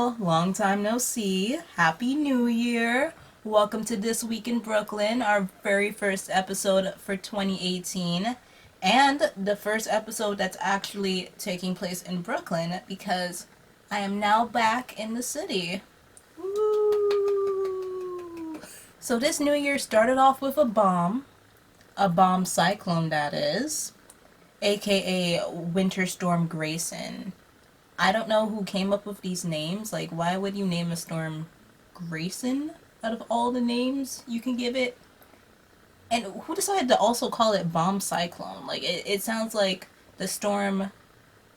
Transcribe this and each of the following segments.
y'all. Long time no see. Happy New Year. Welcome to This Week in Brooklyn, our very first episode for 2018. And the first episode that's actually taking place in Brooklyn because I am now back in the city. Woo! So this new year started off with a bomb cyclone that is, aka Winter Storm Grayson. I don't know who came up with these names. Like, why would you name a storm Grayson out of all the names you can give it? And who decided to also call it bomb cyclone? Like, it sounds like the storm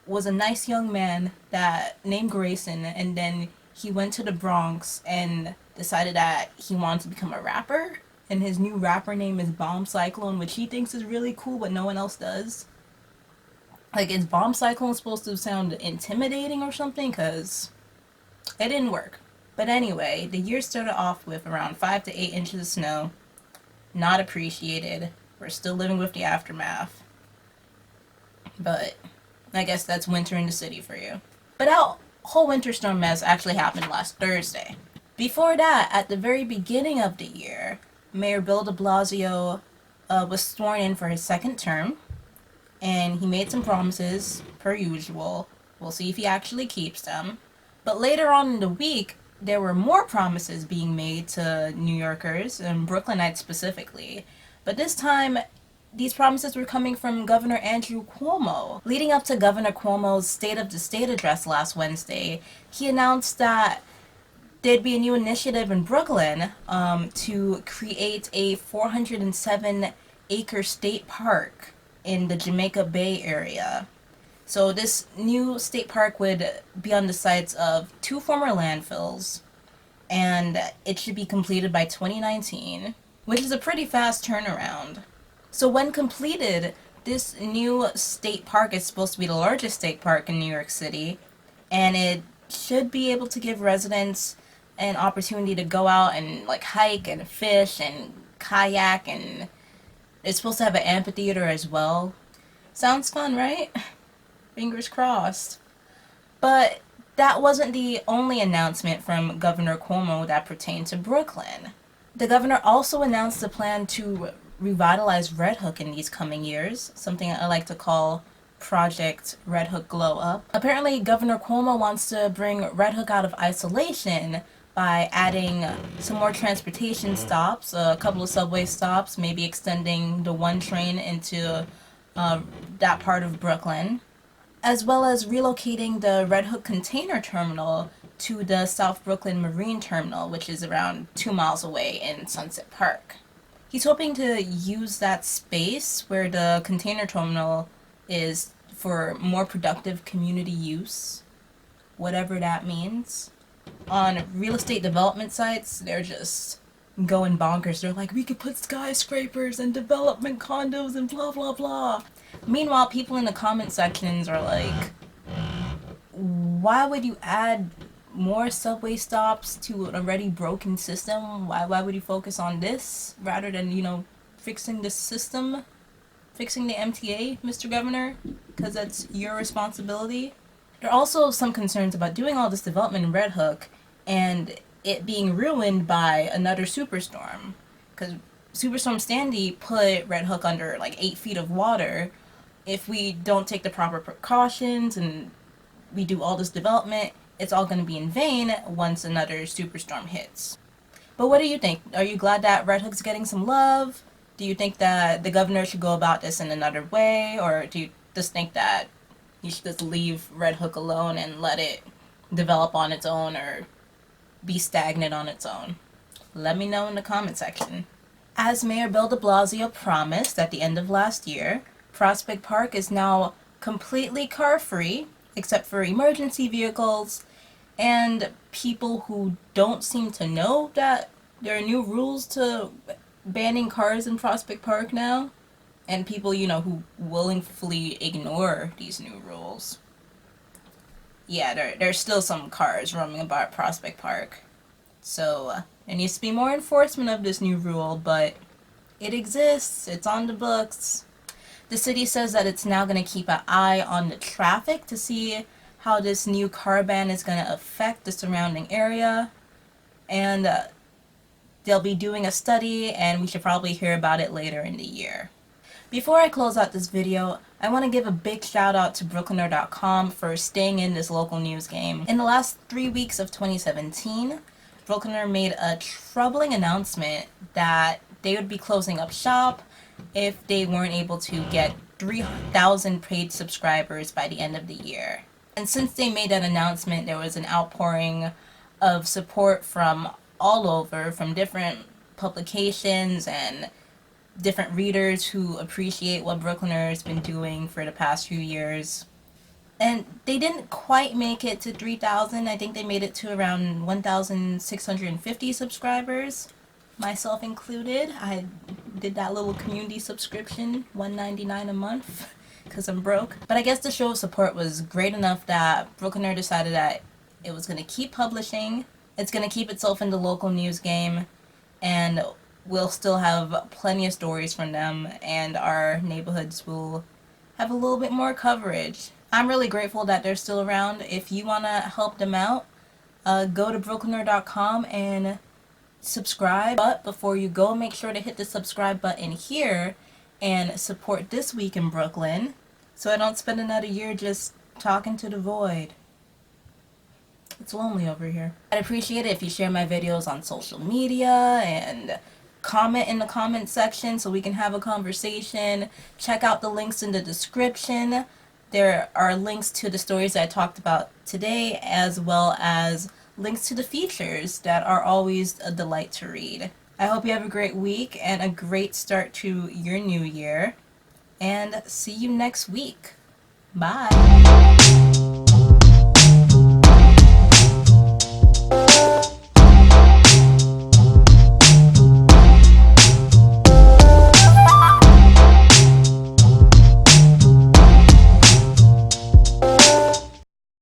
was a nice young man that named Grayson, and then he went to the Bronx and decided that he wanted to become a rapper. And his new rapper name is Bomb Cyclone, which he thinks is really cool, but no one else does. Like, is Bomb Cyclone supposed to sound intimidating or something? Because it didn't work. But anyway, the year started off with around 5 to 8 inches of snow. Not appreciated. We're still living with the aftermath. But I guess that's winter in the city for you. But that whole winter storm mess actually happened last Thursday. Before that, at the very beginning of the year, Mayor Bill de Blasio was sworn in for his second term. And he made some promises, per usual. We'll see if he actually keeps them. But later on in the week, there were more promises being made to New Yorkers, and Brooklynites specifically. But this time, these promises were coming from Governor Andrew Cuomo. Leading up to Governor Cuomo's State of the State address last Wednesday, he announced that there'd be a new initiative in Brooklyn to create a 407-acre state park in the Jamaica Bay area. So this new state park would be on the sites of 2 former landfills, and it should be completed by 2019, which is a pretty fast turnaround. So when completed, this new state park is supposed to be the largest state park in New York City, and it should be able to give residents an opportunity to go out and like hike and fish and kayak, and it's supposed to have an amphitheater as well. Sounds fun, right? Fingers crossed. But that wasn't the only announcement from Governor Cuomo that pertained to Brooklyn. The governor also announced a plan to revitalize Red Hook in these coming years, something I like to call Project Red Hook Glow Up. Apparently, Governor Cuomo wants to bring Red Hook out of isolation by adding some more transportation stops, a couple of subway stops, maybe extending the 1 train into that part of Brooklyn, as well as relocating the Red Hook Container Terminal to the South Brooklyn Marine Terminal, which is around 2 miles away in Sunset Park. He's hoping to use that space where the container terminal is for more productive community use, whatever that means. On real estate development sites, they're just going bonkers. They're like, we could put skyscrapers and development condos and blah blah blah. Meanwhile, people in the comment sections are like, why would you add more subway stops to an already broken system? Why would you focus on this rather than, fixing the system? Fixing the MTA, Mr. Governor? Because that's your responsibility. There are also some concerns about doing all this development in Red Hook and it being ruined by another superstorm. Because Superstorm Sandy put Red Hook under like 8 feet of water. If we don't take the proper precautions and we do all this development, it's all going to be in vain once another superstorm hits. But what do you think? Are you glad that Red Hook's getting some love? Do you think that the governor should go about this in another way? Or do you just think that you should just leave Red Hook alone and let it develop on its own or be stagnant on its own? Let me know in the comment section. As Mayor Bill de Blasio promised at the end of last year, Prospect Park is now completely car-free, except for emergency vehicles and people who don't seem to know that there are new rules to banning cars in Prospect Park now. And people, who willingly ignore these new rules. Yeah, there's still some cars roaming about Prospect Park. So, there needs to be more enforcement of this new rule, but it exists. It's on the books. The city says that it's now going to keep an eye on the traffic to see how this new car ban is going to affect the surrounding area, and they'll be doing a study, and we should probably hear about it later in the year. Before I close out this video, I want to give a big shout out to Brooklyner.com for staying in this local news game. In the last 3 weeks of 2017, Brooklyner made a troubling announcement that they would be closing up shop if they weren't able to get 3,000 paid subscribers by the end of the year. And since they made that announcement, there was an outpouring of support from all over, from different publications and different readers who appreciate what Brooklyner has been doing for the past few years. And they didn't quite make it to 3,000. I think they made it to around 1,650 subscribers, myself included. I did that little community subscription, $1.99 a month, because I'm broke. But I guess the show of support was great enough that Brooklyner decided that it was going to keep publishing. It's going to keep itself in the local news game, and we'll still have plenty of stories from them, and our neighborhoods will have a little bit more coverage. I'm really grateful that they're still around. If you want to help them out, go to Brooklyner.com and subscribe. But before you go, make sure to hit the subscribe button here and support This Week in Brooklyn, so I don't spend another year just talking to the void. It's lonely over here. I'd appreciate it if you share my videos on social media and comment in the comment section so we can have a conversation. Check out the links in the description. There are links to the stories I talked about today, as well as links to the features that are always a delight to read. I hope you have a great week and a great start to your new year. And see you next week. Bye.